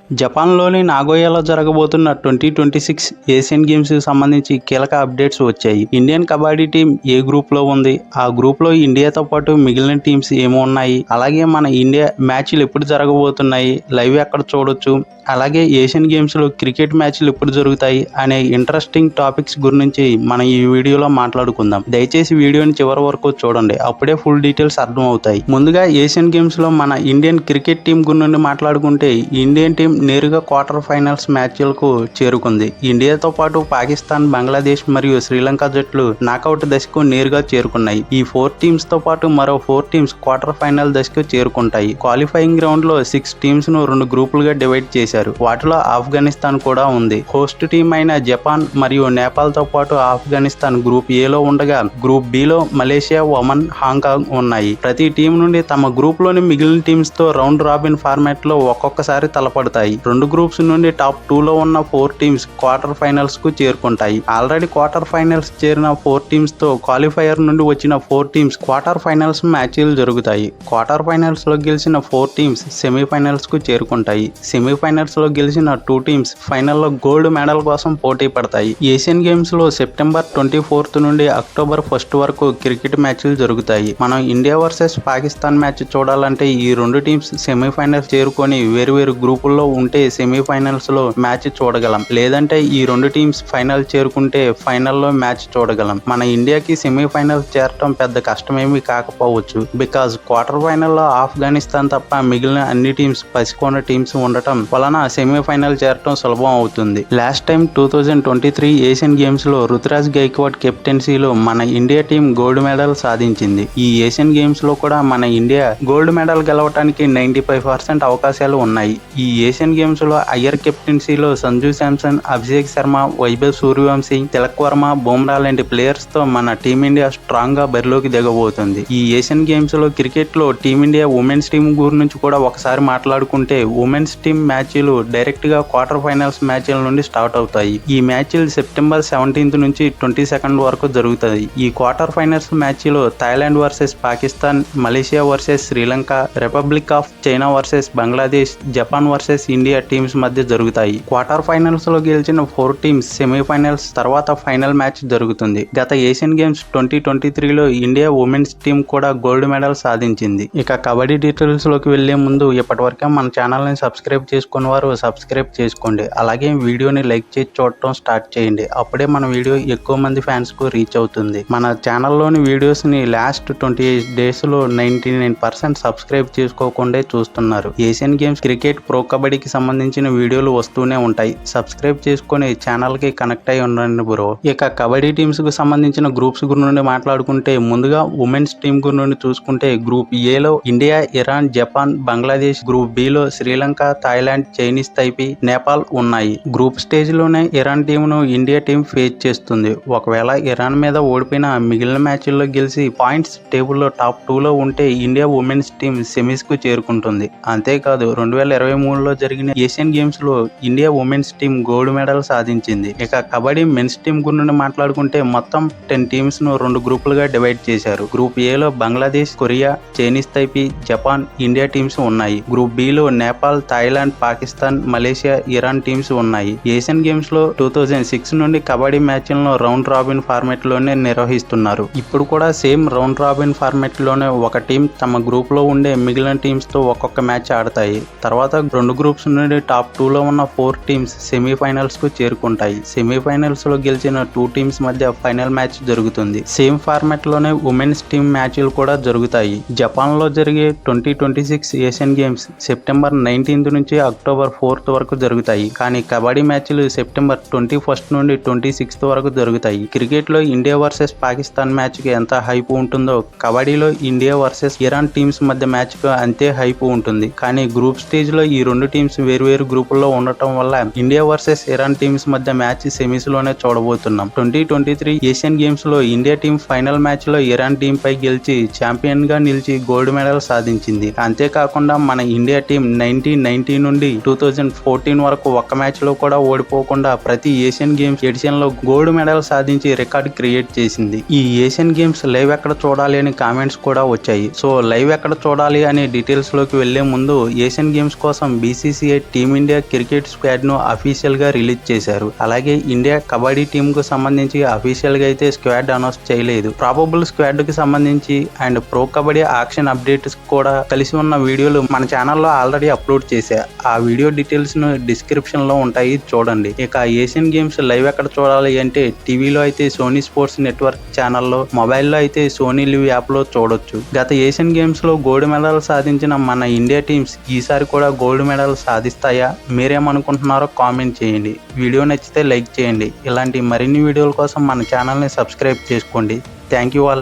జపాన్లోని నాగోయాలో జరగబోతున్న 2026 Asian games కి సంబంధించి కీలక అప్డేట్స్ వచ్చాయి. ఇండియన్ కబడ్డీ టీం ఏ గ్రూప్ లో ఉంది, ఆ గ్రూప్ లో ఇండియాతో పాటు మిగిలిన టీమ్స్ ఏమి ఉన్నాయి, అలాగే మన ఇండియా మ్యాచ్లు ఎప్పుడు జరగబోతున్నాయి, లైవ్ ఎక్కడ చూడొచ్చు, అలాగే ఏషియన్ గేమ్స్ లో క్రికెట్ మ్యాచ్లు ఎప్పుడు జరుగుతాయి అనే ఇంట్రెస్టింగ్ టాపిక్స్ గురించి మనం ఈ వీడియోలో మాట్లాడుకుందాం. దయచేసి వీడియోని చివరి వరకు చూడండి, అప్పుడే ఫుల్ డీటెయిల్స్ అర్థం అవుతాయి. ముందుగా ఏషియన్ గేమ్స్ లో మన ఇండియన్ క్రికెట్ టీం గురించి మాట్లాడుకుంటే ఇండియన్ టీం నేరుగా క్వార్టర్ ఫైనల్స్ మ్యాచ్లకు చేరుకుంది. ఇండియాతో పాటు పాకిస్తాన్, బంగ్లాదేశ్ మరియు శ్రీలంక జట్లు నాకౌట్ దశకు నేరుగా చేరుకున్నాయి. ఈ 4 టీమ్స్ తో పాటు మరో 4 టీమ్స్ క్వార్టర్ ఫైనల్ దశకు చేరుకుంటాయి. క్వాలిఫైయింగ్ రౌండ్ లో 6 టీమ్స్ ను 2 గ్రూపులుగా డివైడ్ చేశారు. వాటిలో ఆఫ్ఘనిస్తాన్ కూడా ఉంది. హోస్ట్ టీం అయిన జపాన్ మరియు నేపాల్ తో పాటు ఆఫ్ఘనిస్తాన్ గ్రూప్ ఏ లో ఉండగా, గ్రూప్ బి లో మలేషియా, ఒమన్, హాంకాంగ్ ఉన్నాయి. ప్రతి టీం నుండి తమ గ్రూప్ లోని మిగిలిన టీమ్స్ తో రౌండ్ రాబిన్ ఫార్మాట్ లో ఒక్కొక్కసారి తలపడతాయి. 2 గ్రూప్స్ నుండి టాప్ 2 లో ఉన్న 4 టీమ్స్ క్వార్టర్ ఫైనల్స్ కు చేరుకుంటాయి. ఆల్రెడీ క్వార్టర్ ఫైనల్స్ చేరిన 4 టీమ్స్ తో క్వాలిఫైయర్ నుండి వచ్చిన 4 టీమ్స్ క్వార్టర్ ఫైనల్స్ మ్యాచ్లు జరుగుతాయి. క్వార్టర్ ఫైనల్స్ లో గెలిచిన 4 టీమ్స్ సెమీఫైనల్స్ కు చేరుకుంటాయి. సెమీఫైనల్స్ లో గెలిచిన 2 టీమ్స్ ఫైనల్ లో గోల్డ్ మెడల్ కోసం పోటీ పడతాయి. ఏషియన్ గేమ్స్ లో సెప్టెంబర్ 24 నుండి అక్టోబర్ 1 వరకు క్రికెట్ మ్యాచ్లు జరుగుతాయి. మనం ఇండియా వర్సెస్ పాకిస్తాన్ మ్యాచ్ చూడాలంటే ఈ 2 టీమ్స్ సెమీఫైనల్స్ చేరుకొని వేరు గ్రూపుల్లో ఉంటే సెమీఫైనల్స్ లో మ్యాచ్ చూడగలం. లేదంటే ఈ 2 టీమ్స్ ఫైనల్ చేరుకుంటే ఫైనల్లో మ్యాచ్ చూడగలం. మన ఇండియాకి సెమీఫైనల్ చేరటం పెద్ద కష్టమేమీ కాకపోవచ్చు. బికాజ్ క్వార్టర్ ఫైనల్ లో ఆఫ్ఘనిస్తాన్ తప్ప మిగిలిన అన్ని టీమ్స్ పసికొన్న టీమ్స్ ఉండటం వలన సెమీఫైనల్ చేరటం సులభం అవుతుంది. లాస్ట్ టైం 2023 ఏషియన్ గేమ్స్ లో రుతురాజ్ గైక్వాడ్ కెప్టెన్సీలో మన ఇండియా టీం గోల్డ్ మెడల్ సాధించింది. ఈ ఏషియన్ గేమ్స్ లో కూడా మన ఇండియా గోల్డ్ మెడల్ గెలవడానికి 95% అవకాశాలు ఉన్నాయి. ఈ ఏషియన్ గేమ్స్ లో అయ్యర్ కెప్టెన్సీలో సంజు శాంసన్, అభిషేక్ శర్మ, వైభవ్ సూర్యవంశీ, తిలక్ వర్మ, బుమ్రా లాంటి ప్లేయర్స్ తో మన టీమిండియా స్ట్రాంగ్ గా బరిలోకి దిగబోతుంది. ఈ ఏషియన్ గేమ్స్ లో క్రికెట్ లో టీమిండియా ఉమెన్స్ టీం గురించి కూడా ఒకసారి మాట్లాడుకుంటే ఉమెన్స్ టీం మ్యాచ్లు డైరెక్ట్ గా క్వార్టర్ ఫైనల్స్ మ్యాచ్ల నుండి స్టార్ట్ అవుతాయి. ఈ మ్యాచ్లు సెప్టెంబర్ 17 నుంచి 22 వరకు జరుగుతాయి. ఈ క్వార్టర్ ఫైనల్స్ మ్యాచ్ లో Thailand versus Pakistan, Malaysia versus Sri Lanka, republic of China versus Bangladesh, Japan versus India teams మధ్య జరుగుతాయి. క్వార్టర్ ఫైనల్స్ లో గెలిచిన 4 టీమ్స్ సెమీఫైనల్స్ తర్వాత ఫైనల్ మ్యాచ్ జరుగుతుంది. గత ఏషియన్ గేమ్స్ 2023 లో ఇండియా ఉమెన్స్ టీం కూడా గోల్డ్ మెడల్ సాధించింది. ఇక కబడ్డీ డీటెయిల్స్ లోకి వెళ్లే ముందు ఇప్పటివరకే మన ఛానల్ ని సబ్స్క్రైబ్ చేసుకున్న వారు సబ్స్క్రైబ్ చేసుకోండి. అలాగే వీడియోని లైక్ చేసి చూడటం స్టార్ట్ చేయండి. అప్పుడే మన వీడియో ఎక్కువ మంది ఫ్యాన్స్ కు రీచ్ అవుతుంది. మన ఛానల్లోని వీడియోస్ ని లాస్ట్ 28 డేస్ లో 99% సబ్స్క్రైబ్ చేసుకోకుండా చూస్తున్నారు. ఏషియన్ గేమ్స్ క్రికెట్, ప్రో కబడ్డీకి సంబంధించిన వీడియోలు వస్తూనే ఉంటాయి. సబ్స్క్రైబ్ చేసుకుని ఛానల్ కి కనెక్ట్ అయి ఉండండి బ్రో. ఇక కబడ్డీ టీమ్స్ కు సంబంధించిన గ్రూప్స్ గురించి మాట్లాడుకుంటే ముందుగా ఉమెన్స్ టీం గురించి చూసుకుంటే గ్రూప్ ఏ లో India, Iran, Japan, Bangladesh, group B లో Sri Lanka, Thailand, Chinese Taipei, Nepal ఉన్నాయి. గ్రూప్ స్టేజ్ లోనే ఇరాన్ టీం ను ఇండియా టీం ఫేస్ చేస్తుంది. ఒకవేళ ఇరాన్ మీద ఓడిపోయిన మిగిలిన మ్యాచ్ల్లో గెలిచి పాయింట్స్ టేబుల్ లో టాప్ 2 లో ఉంటే ఇండియా ఉమెన్స్ టీం సెమీస్ కు చేరుకుంటుంది. అంతేకాదు 2023లో జరిగిన ఏషియన్ గేమ్స్ లో India women's team gold medal సాధించింది. ఇక కబడ్డీ మెన్స్ టీం గురించి మాట్లాడుకుంటే మొత్తం 10 టీమ్స్ ను 2 గ్రూపులుగా డివైడ్ చేశారు. గ్రూప్ ఏ లో Bangladesh, Korea, Chinese Taipei, Japan, India teams ఉన్నాయి. గ్రూప్ బి లో Nepal, Thailand, Pakistan, Malaysia, Iran teams ఉన్నాయి. ఏషియన్ గేమ్స్ లో 2006 నుండి కబడ్డీ మ్యాచ్లను రౌండ్ రాబిన్ ఫార్మాట్ లోనే నిర్వహిస్తున్నారు. ఇప్పుడు కూడా సేమ్ రౌండ్ రాబిన్ ఫార్మాట్ లోనే ఒక టీం తమ గ్రూప్ లో ఉండే మిగిలిన టీమ్స్ తో ఒక్కొక్క మ్యాచ్ ఆడతాయి. తర్వాత 2 గ్రూప్స్ నుండి టాప్ 2 లో ఉన్న 4 టీమ్స్ సెమీఫైనల్స్ కు చేరుకుంటాయి. సెమీఫైనల్స్ లో గెలిచిన 2 టీమ్స్ మధ్య ఫైనల్ మ్యాచ్ జరుగుతుంది. సేమ్ ఫార్మాట్ లోనే ఉమెన్స్ టీం మ్యాచ్లు కూడా జరుగుతాయి. జపాన్ లో జరిగే 2026 ఏషియన్ గేమ్స్ సెప్టెంబర్ 19 నుంచి అక్టోబర్ 4 వరకు జరుగుతాయి. కానీ కబడ్డీ మ్యాచ్లు సెప్టెంబర్ 21 నుండి 26 వరకు జరుగుతాయి. క్రికెట్ లో ఇండియా వర్సెస్ పాకిస్తాన్ మ్యాచ్ కి ఎంత హైప్ ఉంటుందో కబడ్డీలో ఇండియా వర్సెస్ ఇరాన్ టీమ్స్ మధ్య మ్యాచ్ కు అంతే హైప్ ఉంటుంది. కానీ గ్రూప్ స్టేజ్ లో ఈ 2 టీమ్స్ వేరు గ్రూపుల్లో ఉండటం వల్ల ఇండియా వర్సెస్ ఇరాన్ టీమ్స్ మధ్య మ్యాచ్ సెమీస్ లోనే చూడబోతున్నాం. 2023 ఏషియన్ గేమ్స్ లో ఇండియా టీం ఫైనల్ మ్యాచ్ లో ఇరాన్ టీం పై గెలిచి ఛాంపియన్ గా నిలిచి గోల్డ్ మెడల్ సాధించింది. అంతేకాకుండా మన ఇండియా టీం 1990 నుండి 2014 వరకు ఒక్క మ్యాచ్ లో కూడా ఓడిపోకుండా ప్రతి ఏషియన్ గేమ్స్ ఎడిషన్ లో గోల్డ్ మెడల్ సాధించి రికార్డ్ క్రియేట్ చేసింది. ఈ ఏషియన్ గేమ్స్ లైవ్ ఎక్కడ చూడాలి అని కామెంట్స్ కూడా వచ్చాయి. సో లైవ్ ఎక్కడ చూడాలి అనే డీటెయిల్స్ లోకి వెళ్లే ముందు ఏషియన్ గేమ్స్ కోసం BCCI టీమిండియా క్రికెట్ స్క్వాడ్ ను అఫీషియల్ గా రిలీజ్ చేశారు. అలాగే ఇండియా కబడ్డీ టీమ్ కు సంబంధించి అఫీషియల్ గా అయితే స్క్వాడ్ అనౌన్స్ చేయలేదు. ప్రాబబుల్ స్క్వాడ్ కి సంబంధించి and pro kabaddi auction updates కూడా కలిసి ఉన్న వీడియోలు మన ఛానల్లో ఆల్రెడీ అప్లోడ్ చేశా. ఆ వీడియో డీటెయిల్స్ ను డిస్క్రిప్షన్ లో ఉంటాయి, చూడండి. ఇక ఏషియన్ గేమ్స్ లైవ్ ఎక్కడ చూడాలి అంటే టీవీలో అయితే సోనీ స్పోర్ట్స్ నెట్వర్క్ ఛానల్లో, మొబైల్లో అయితే సోనీ లివ్ యాప్ లో చూడొచ్చు. గత ఏషియన్ గేమ్స్ లో గోల్డ్ మెడల్ సాధించిన మన ఇండియా టీమ్స్ ఈసారి కూడా గోల్డ్ మెడల్ సాధిస్తాయా? మీరేమనుకుంటున్నారో కామెంట్ చేయండి. వీడియో నచ్చితే లైక్ చేయండి. ఇలాంటి మరిన్ని వీడియోల కోసం మన ఛానల్ని సబ్స్క్రైబ్ చేసుకోండి. Thank you all.